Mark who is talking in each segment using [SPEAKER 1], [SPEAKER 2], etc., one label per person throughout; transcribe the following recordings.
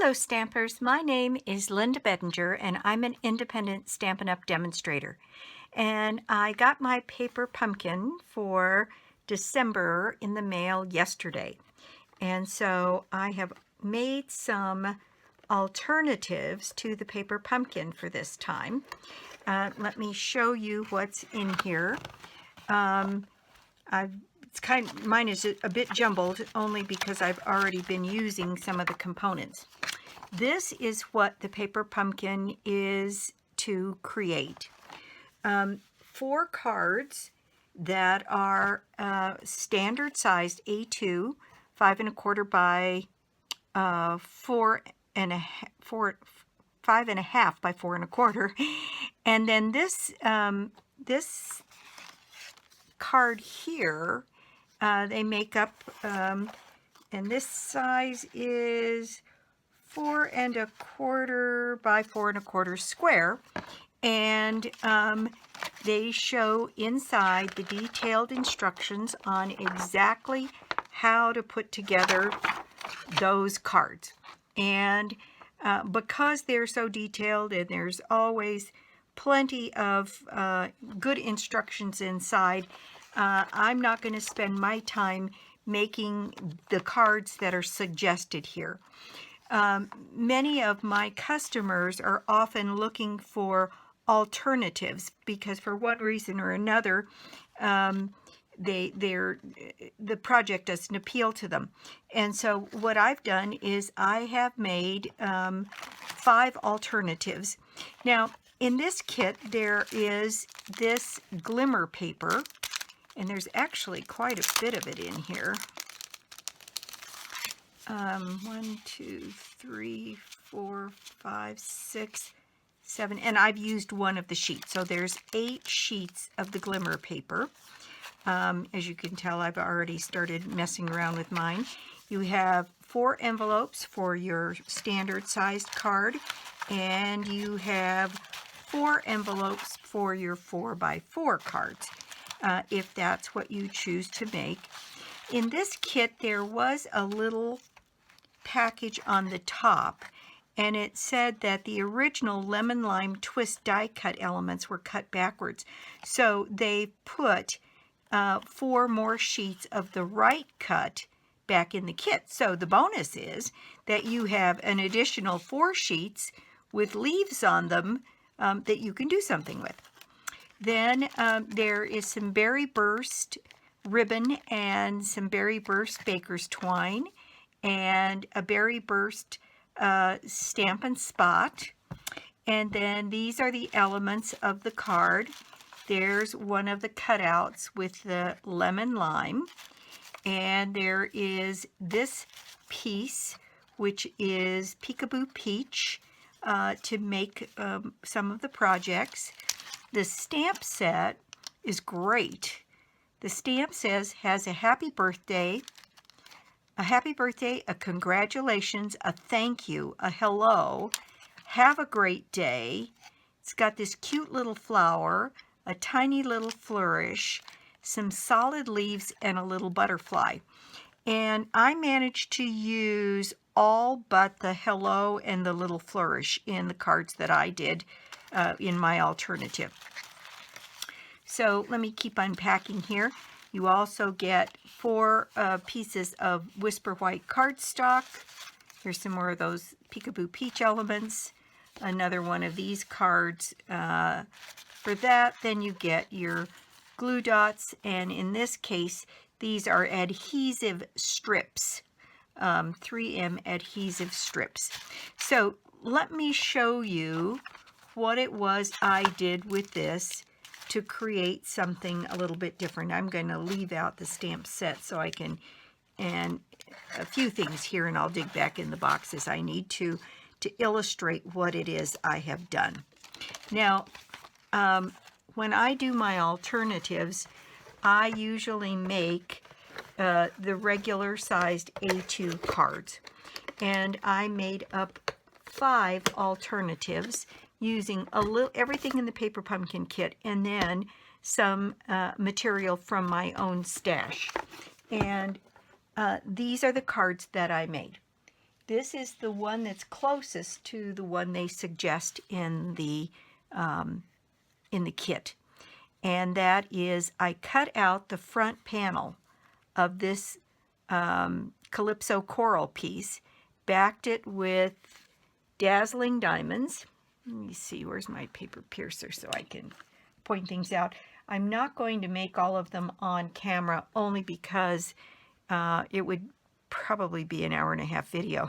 [SPEAKER 1] Hello Stampers, my name is Linda Bedinger and I'm an independent Stampin' Up! Demonstrator. And I got my paper pumpkin for December in the mail yesterday. And so I have made some alternatives to the paper pumpkin for this time. Let me show you what's in here. Mine is a bit jumbled only because I've already been using some of the components. This is what the paper pumpkin is to create. 4 cards that are standard sized A2, 5 1/4 by 4 5.5 by 4 1/4, and then this card here, they make up, and this size is 4 1/4 by 4 1/4 square, and they show inside the detailed instructions on exactly how to put together those cards. And because they're so detailed and there's always plenty of good instructions inside, I'm not going to spend my time making the cards that are suggested here. Many of my customers are often looking for alternatives because for one reason or another the project doesn't appeal to them. And so what I've done is I have made 5 alternatives. Now in this kit there is this glimmer paper, and there's actually quite a bit of it in here. 1, 2, 3, 4, 5, 6, 7, and I've used one of the sheets. So there's 8 sheets of the glimmer paper. As you can tell, I've already started messing around with mine. You have 4 envelopes for your standard sized card, and you have 4 envelopes for your 4 by 4 cards, if that's what you choose to make. In this kit, there was a little package on the top, and it said that the original lemon lime twist die cut elements were cut backwards. So they put 4 more sheets of the right cut back in the kit. So the bonus is that you have an additional 4 sheets with leaves on them that you can do something with. Then there is some Berry Burst ribbon and some Berry Burst baker's twine and a Berry Burst Stampin' Spot. And then these are the elements of the card. There's one of the cutouts with the lemon lime, and there is this piece which is Peekaboo Peach to make some of the projects. The stamp set is great. The stamp has a happy birthday, a congratulations, a thank you, a hello, have a great day. It's got this cute little flower, a tiny little flourish, some solid leaves, and a little butterfly. And I managed to use all but the hello and the little flourish in the cards that I did in my alternative. So let me keep unpacking here. You also get 4 pieces of Whisper White cardstock. Here's some more of those Peekaboo Peach elements. Another one of these cards for that. Then you get your glue dots, and in this case these are adhesive strips, 3M adhesive strips. So let me show you what it was I did with this to create something a little bit different. I'm going to leave out the stamp set so I can, and a few things here, and I'll dig back in the boxes I need to illustrate what it is I have done. Now, when I do my alternatives, I usually make the regular sized A2 cards, and I made up 5 alternatives using everything in the paper pumpkin kit, and then some material from my own stash. And these are the cards that I made. This is the one that's closest to the one they suggest in the kit. And that is, I cut out the front panel of this Calypso coral piece, backed it with dazzling diamonds. Let me see, where's my paper piercer so I can point things out. I'm not going to make all of them on camera, only because it would probably be an hour-and-a-half video.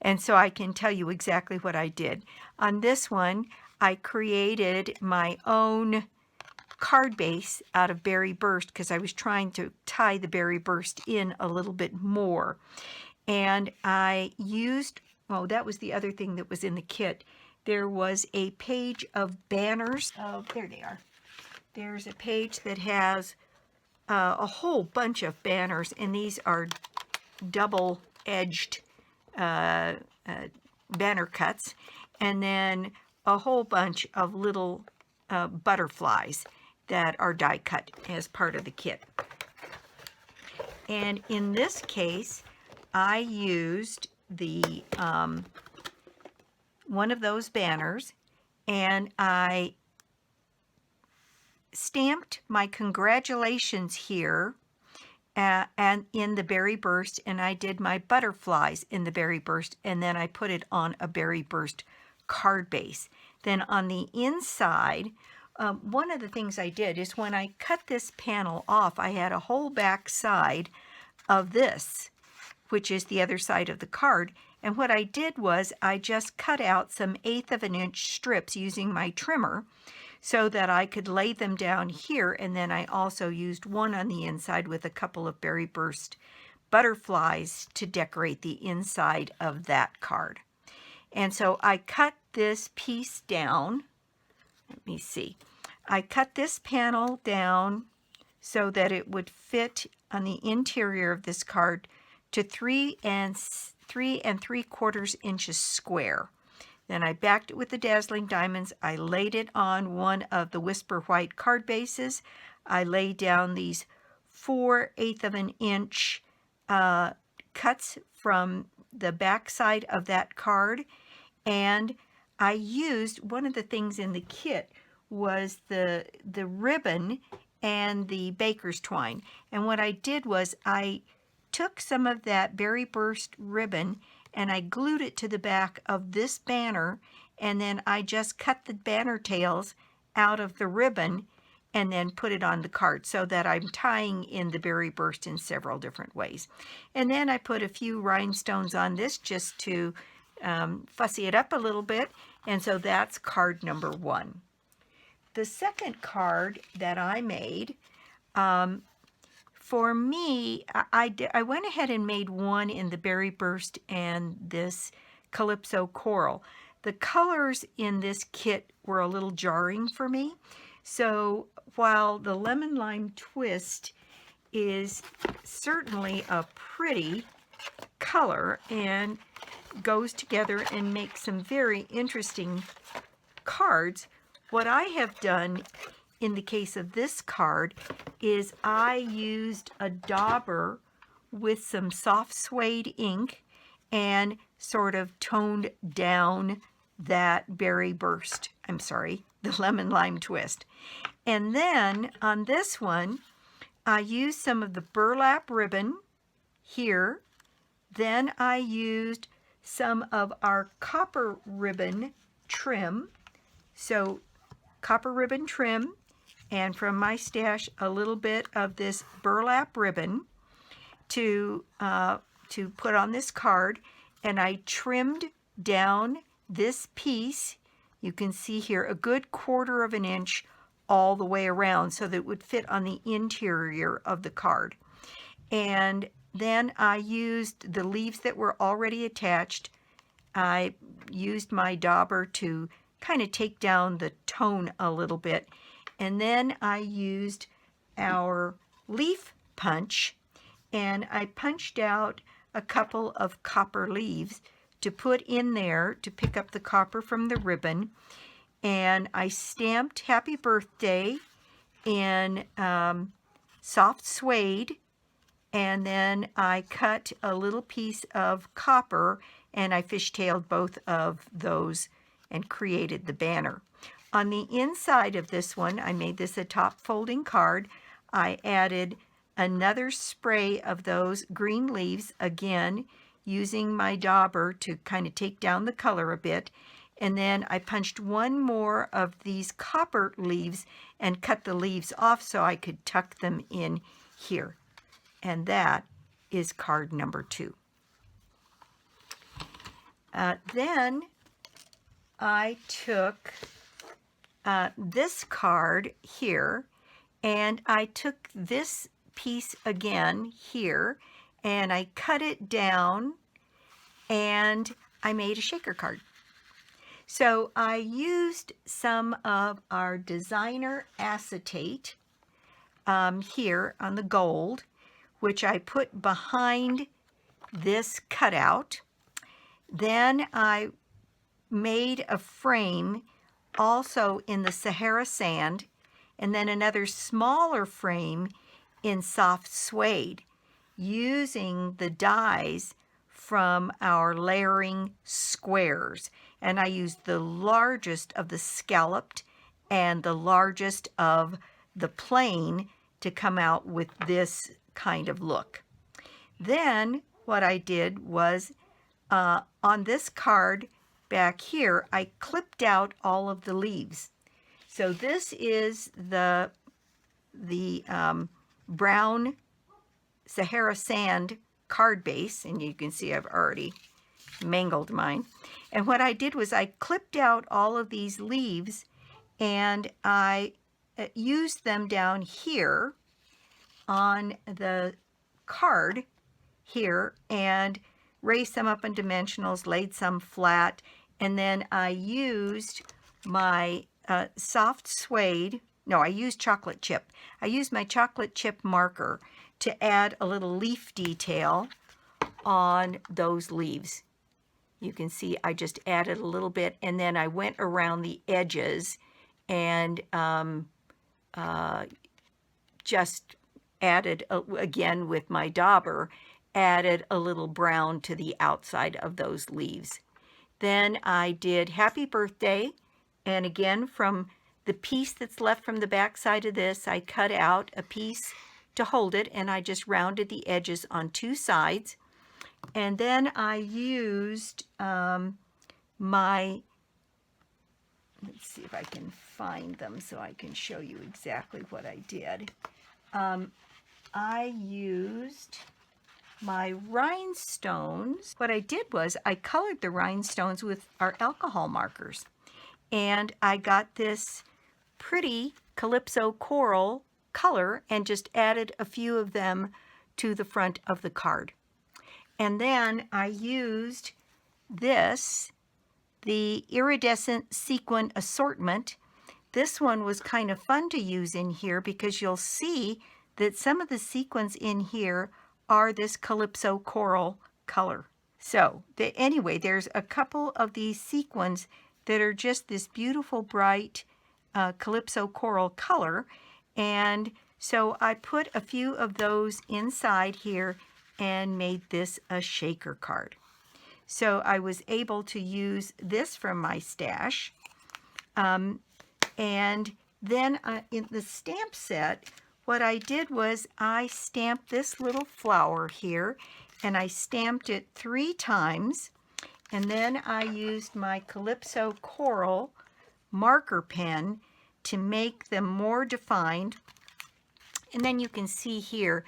[SPEAKER 1] And so I can tell you exactly what I did. On this one, I created my own card base out of berry burst because I was trying to tie the berry burst in a little bit more. And I used, oh, that was the other thing that was in the kit. There was a page of banners. Oh, there they are. There's a page that has a whole bunch of banners, and these are double-edged banner cuts, and then a whole bunch of little butterflies that are die cut as part of the kit. And in this case, I used the one of those banners, and I stamped my congratulations here and in the berry burst, and I did my butterflies in the berry burst, and then I put it on a berry burst card base. Then on the inside, one of the things I did is when I cut this panel off, I had a whole back side of this, which is the other side of the card. And what I did was I just cut out some 1/8 of an inch strips using my trimmer so that I could lay them down here. And then I also used one on the inside with a couple of berry burst butterflies to decorate the inside of that card. And so I cut this piece down. Let me see. I cut this panel down so that it would fit on the interior of this card to 3 3/4 inches square. Then I backed it with the dazzling diamonds. I laid it on one of the Whisper White card bases. I laid down these 4/8 of an inch cuts from the back side of that card. And I used, one of the things in the kit was the ribbon and the baker's twine. And what I did was I took some of that berry burst ribbon and I glued it to the back of this banner, and then I just cut the banner tails out of the ribbon and then put it on the card so that I'm tying in the berry burst in several different ways. And then I put a few rhinestones on this just to fussy it up a little bit, and so that's card number 1. The second card that I made, for me, I went ahead and made one in the berry burst and this Calypso coral. The colors in this kit were a little jarring for me. So while the lemon lime twist is certainly a pretty color and goes together and makes some very interesting cards, what I have done in the case of this card is I used a dauber with some soft suede ink and sort of toned down that berry burst. I'm sorry, the lemon lime twist. And then on this one, I used some of the burlap ribbon here. Then I used some of our copper ribbon trim. So copper ribbon trim, and from my stash a little bit of this burlap ribbon to put on this card. And I trimmed down this piece, you can see here, a good 1/4 of an inch all the way around so that it would fit on the interior of the card. And then I used the leaves that were already attached. I used my dauber to kind of take down the tone a little bit. And then I used our leaf punch, and I punched out a couple of copper leaves to put in there to pick up the copper from the ribbon. And I stamped Happy Birthday in soft suede and then I cut a little piece of copper and I fishtailed both of those and created the banner. On the inside of this one, I made this a top folding card. I added another spray of those green leaves, again using my dauber to kind of take down the color a bit. And then I punched one more of these copper leaves and cut the leaves off so I could tuck them in here. And that is card number 2. Then I took this card here, and I took this piece again here, and I cut it down, and I made a shaker card. So I used some of our designer acetate here on the gold, which I put behind this cutout. Then I made a frame also in the Sahara Sand, and then another smaller frame in soft suede, using the dies from our layering squares. And I used the largest of the scalloped and the largest of the plain to come out with this kind of look. Then what I did was on this card back here, I clipped out all of the leaves. So this is the brown Sahara Sand card base, and you can see I've already mangled mine. And what I did was I clipped out all of these leaves, and I used them down here on the card here and raised some up in dimensionals, laid some flat, and then I used my soft suede, no, I used chocolate chip. I used my chocolate chip marker to add a little leaf detail on those leaves. You can see I just added a little bit, and then I went around the edges and just added, again with my dauber, added a little brown to the outside of those leaves. Then I did happy birthday, and again from the piece that's left from the back side of this, I cut out a piece to hold it, and I just rounded the edges on 2 sides. And then I used my, let's see if I can find them so I can show you exactly what I did. I used my rhinestones. What I did was I colored the rhinestones with our alcohol markers, and I got this pretty Calypso coral color and just added a few of them to the front of the card. And then I used this, the iridescent sequin assortment. This one was kind of fun to use in here because you'll see that some of the sequins in here are this Calypso coral color. So anyway, there's a couple of these sequins that are just this beautiful bright Calypso coral color, and so I put a few of those inside here and made this a shaker card. So I was able to use this from my stash, and then in the stamp set, what I did was I stamped this little flower here, and I stamped it 3 times, and then I used my Calypso coral marker pen to make them more defined. And then you can see here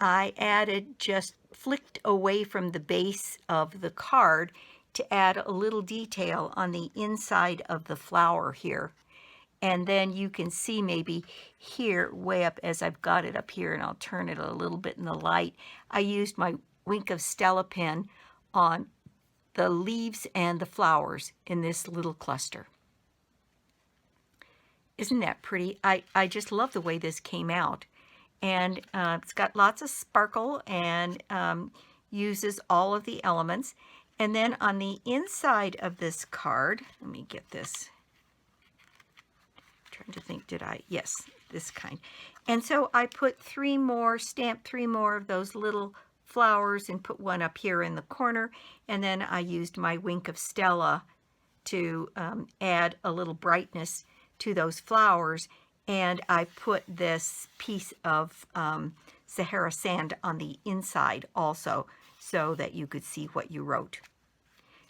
[SPEAKER 1] I added, just flicked away from the base of the card to add a little detail on the inside of the flower here. And then you can see maybe here way up, as I've got it up here, and I'll turn it a little bit in the light, I used my Wink of Stella pen on the leaves and the flowers in this little cluster. Isn't that pretty? I just love the way this came out. And it's got lots of sparkle and uses all of the elements. And then on the inside of this card, let me get this. I'm trying to think, yes, this kind. And so I put stamped 3 more of those little flowers and put one up here in the corner. And then I used my Wink of Stella to add a little brightness to those flowers. And I put this piece of Sahara Sand on the inside also so that you could see what you wrote.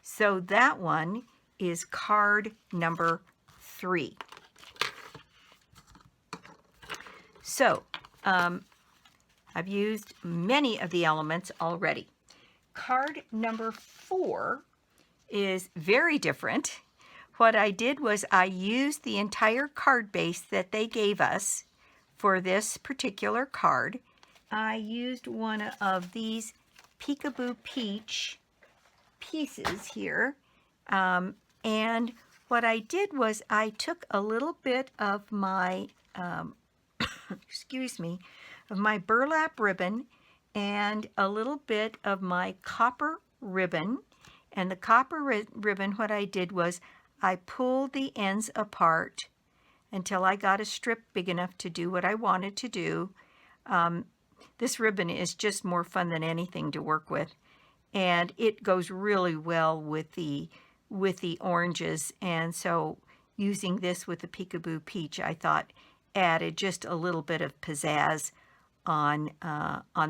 [SPEAKER 1] So that one is card number 3. So I've used many of the elements already. Card number 4 is very different. What I did was I used the entire card base that they gave us for this particular card. I used one of these Peekaboo Peach pieces here. And what I did was I took a little bit of my, excuse me, of my burlap ribbon and a little bit of my copper ribbon. And the copper ribbon, what I did was I pulled the ends apart until I got a strip big enough to do what I wanted to do. This ribbon is just more fun than anything to work with. And it goes really well with the oranges. And so using this with the Peekaboo Peach, I thought added just a little bit of pizzazz on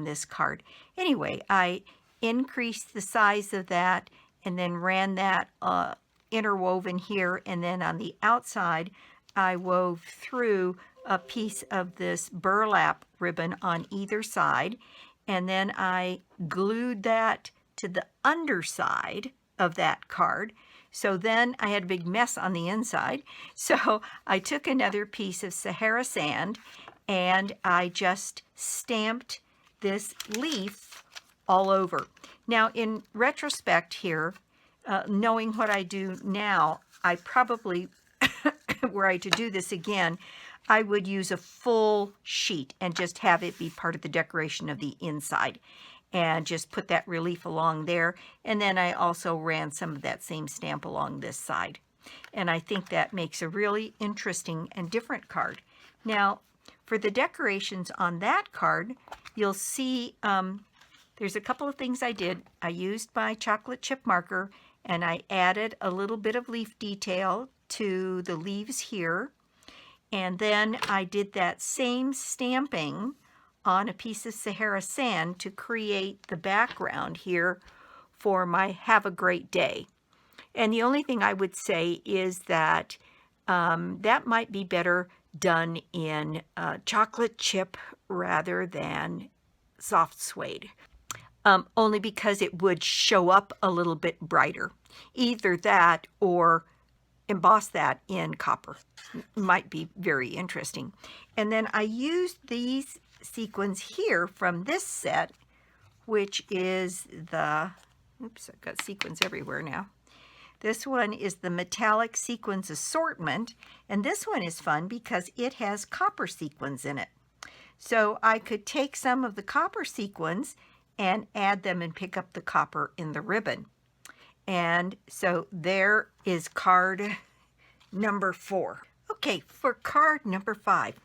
[SPEAKER 1] this card. Anyway, I increased the size of that and then ran that interwoven here, and then on the outside I wove through a piece of this burlap ribbon on either side, and then I glued that to the underside of that card. So then I had a big mess on the inside. So I took another piece of Sahara Sand and I just stamped this leaf all over. Now, in retrospect here, knowing what I do now, I probably, were I to do this again, I would use a full sheet and just have it be part of the decoration of the inside and just put that relief along there. And then I also ran some of that same stamp along this side. And I think that makes a really interesting and different card. Now, for the decorations on that card, you'll see there's a couple of things I did. I used my chocolate chip marker and I added a little bit of leaf detail to the leaves here. And then I did that same stamping on a piece of Sahara Sand to create the background here for my Have a Great Day. And the only thing I would say is that that might be better done in chocolate chip rather than soft suede. Only because it would show up a little bit brighter. Either that or emboss that in copper. Might be very interesting. And then I used these sequins here from this set, which is the, oops, I've got sequins everywhere now. This one is the Metallic Sequins Assortment, and this one is fun because it has copper sequins in it. So I could take some of the copper sequins and add them and pick up the copper in the ribbon. And so there is card number 4. Okay, for card number 5,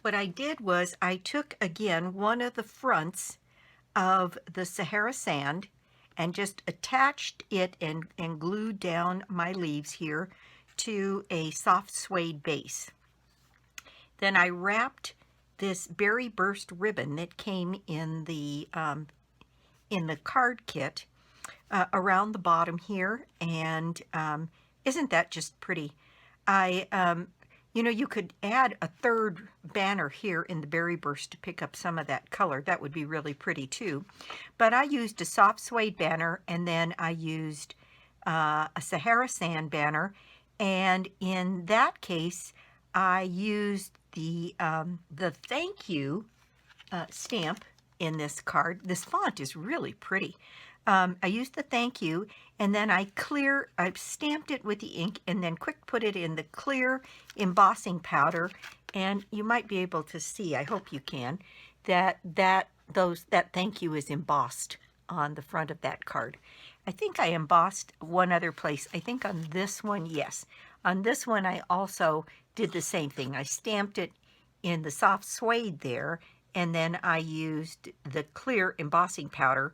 [SPEAKER 1] what I did was I took again one of the fronts of the Sahara Sand and just attached it and glued down my leaves here to a soft suede base. Then I wrapped this berry burst ribbon that came in the card kit around the bottom here, and isn't that just pretty? You know, you could add a third banner here in the berry burst to pick up some of that color. That would be really pretty too. But I used a soft suede banner, and then I used a Sahara Sand banner, and in that case I used the thank you stamp in this card. This font is really pretty. I used the thank you, and then I stamped it with the ink and then quick put it in the clear embossing powder, and you might be able to see, I hope you can, that thank you is embossed on the front of that card. I think I embossed one other place. I think on this one, yes. On this one I also did the same thing. I stamped it in the soft suede there, and then I used the clear embossing powder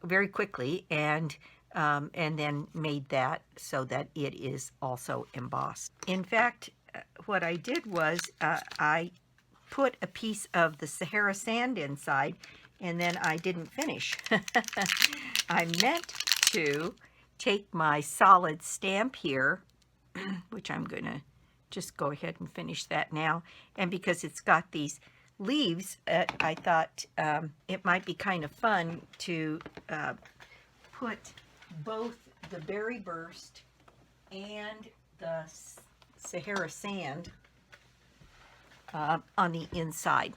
[SPEAKER 1] very quickly, and then made that so that it is also embossed. In fact, what I did was I put a piece of the Sahara Sand inside, and then I didn't finish. I meant to take my solid stamp here, which I'm going to just go ahead and finish that now. And because it's got these leaves, I thought it might be kind of fun to put both the Berry Burst and the Sahara Sand on the inside.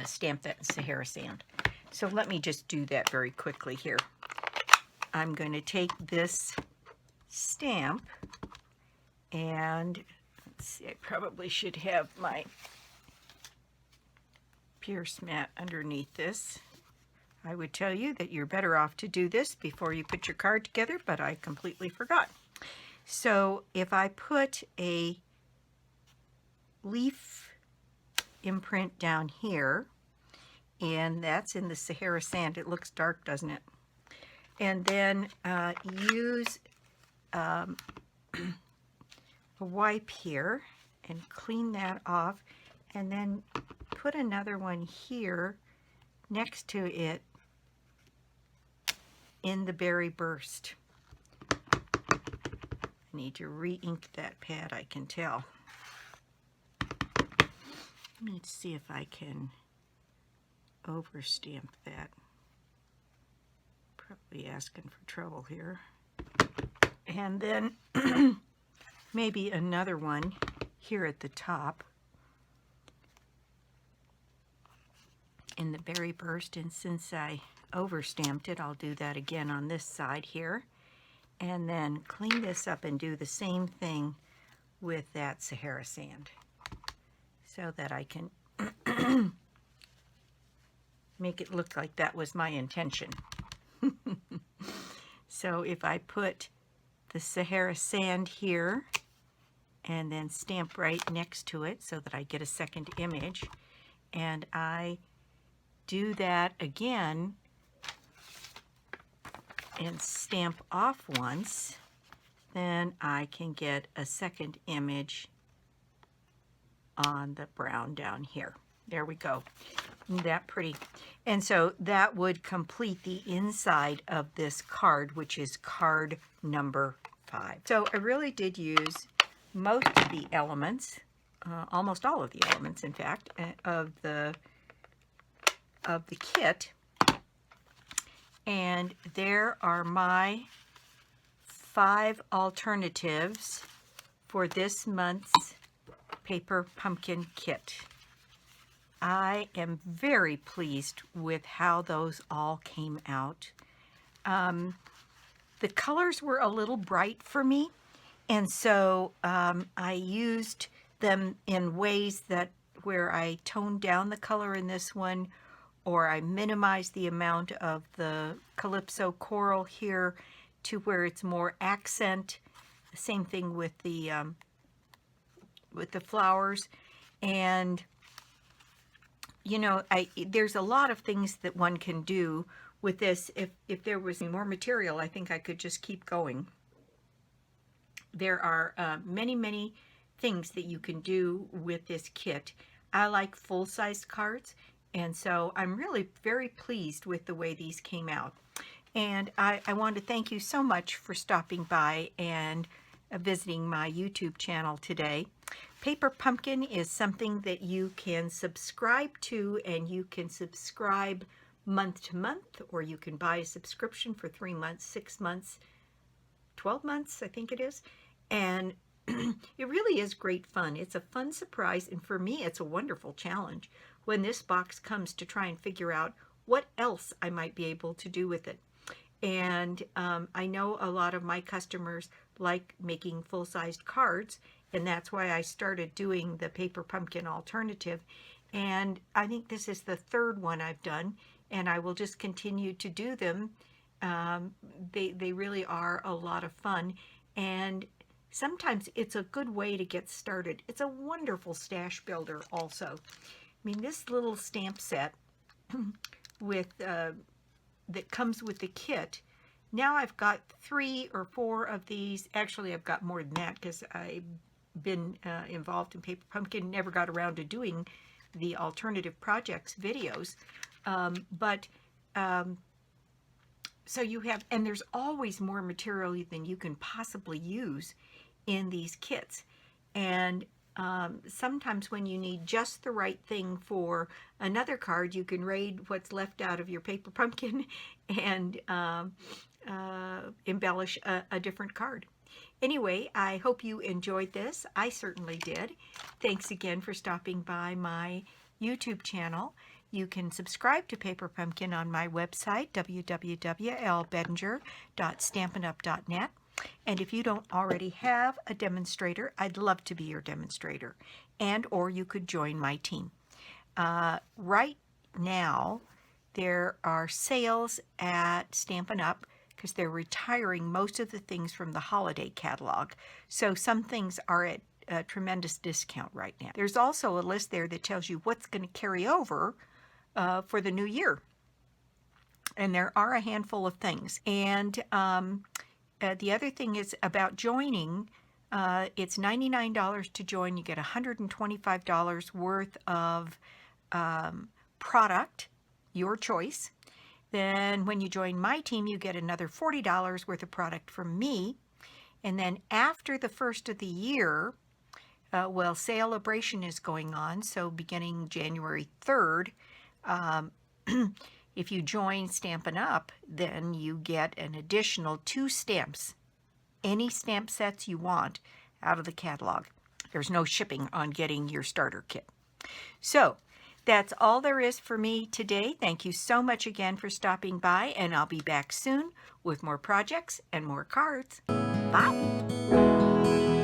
[SPEAKER 1] Stamp that in Sahara Sand. So let me just do that very quickly here. I'm going to take this stamp, and let's see, I probably should have my pierce mat underneath this. I would tell you that you're better off to do this before you put your card together, but I completely forgot. So if I put a leaf imprint down here, and that's in the Sahara Sand. It looks dark, doesn't it? And then use a wipe here and clean that off, and then put another one here next to it in the Berry Burst. I need to re-ink that pad, I can tell. Let's see if I can overstamp that. Probably asking for trouble here. And then maybe another one here at the top in the Berry Burst. And since I overstamped it, I'll do that again on this side here. And then clean this up and do the same thing with that Sahara Sand, so that I can make it look like that was my intention. So if I put the Sahara Sand here and then stamp right next to it so that I get a second image, and I do that again and stamp off once, then I can get a second image on the brown down here. There we go. Isn't that pretty? And so that would complete the inside of this card, which is card number 5. So I really did use most of the elements, almost all of the elements, in fact, of the kit. And there are my 5 alternatives for this month's Paper Pumpkin kit. I am very pleased with how those all came out. The colors were a little bright for me, and so I used them in ways that where I toned down the color in this one, or I minimized the amount of the Calypso coral here to where it's more accent. The same thing with the flowers. And you know, there's a lot of things that one can do with this. If there was more material, I think I could just keep going. There are many things that you can do with this kit. I like full-sized cards, and so I'm really very pleased with the way these came out. And I want to thank you so much for stopping by and visiting my YouTube channel today. Paper Pumpkin is something that you can subscribe to, and you can subscribe month to month, or you can buy a subscription for 3 months, 6 months, 12 months, I think it is. And it really is great fun. It's a fun surprise, and for me, it's a wonderful challenge when this box comes to try and figure out what else I might be able to do with it. And I know a lot of my customers like making full-sized cards, and that's why I started doing the Paper Pumpkin alternative. And I think this is the 3rd one I've done, and I will just continue to do them. They really are a lot of fun. And sometimes it's a good way to get started. It's a wonderful stash builder also. I mean, this little stamp set with that comes with the kit. Now I've got 3 or 4 of these. Actually, I've got more than that because I've been involved in Paper Pumpkin, never got around to doing the alternative projects videos. So you have, and there's always more material than you can possibly use in these kits. And sometimes when you need just the right thing for another card, you can raid what's left out of your Paper Pumpkin and embellish a different card. Anyway, I hope you enjoyed this. I certainly did. Thanks again for stopping by my YouTube channel. You can subscribe to Paper Pumpkin on my website, www.lbedinger.stampinup.net. And if you don't already have a demonstrator, I'd love to be your demonstrator. And or you could join my team. Right now, there are sales at Stampin' Up! Because they're retiring most of the things from the holiday catalog. So some things are at a tremendous discount right now. There's also a list there that tells you what's going to carry over for the new year. And there are a handful of things. And the other thing is about joining. It's $99 to join. You get $125 worth of product, your choice. Then when you join my team, you get another $40 worth of product from me. And then after the first of the year, well, Sale-Abration is going on. So beginning January 3rd, if you join Stampin' Up, then you get an additional 2 stamps, any stamp sets you want out of the catalog. There's no shipping on getting your starter kit. So that's all there is for me today. Thank you so much again for stopping by, and I'll be back soon with more projects and more cards. Bye!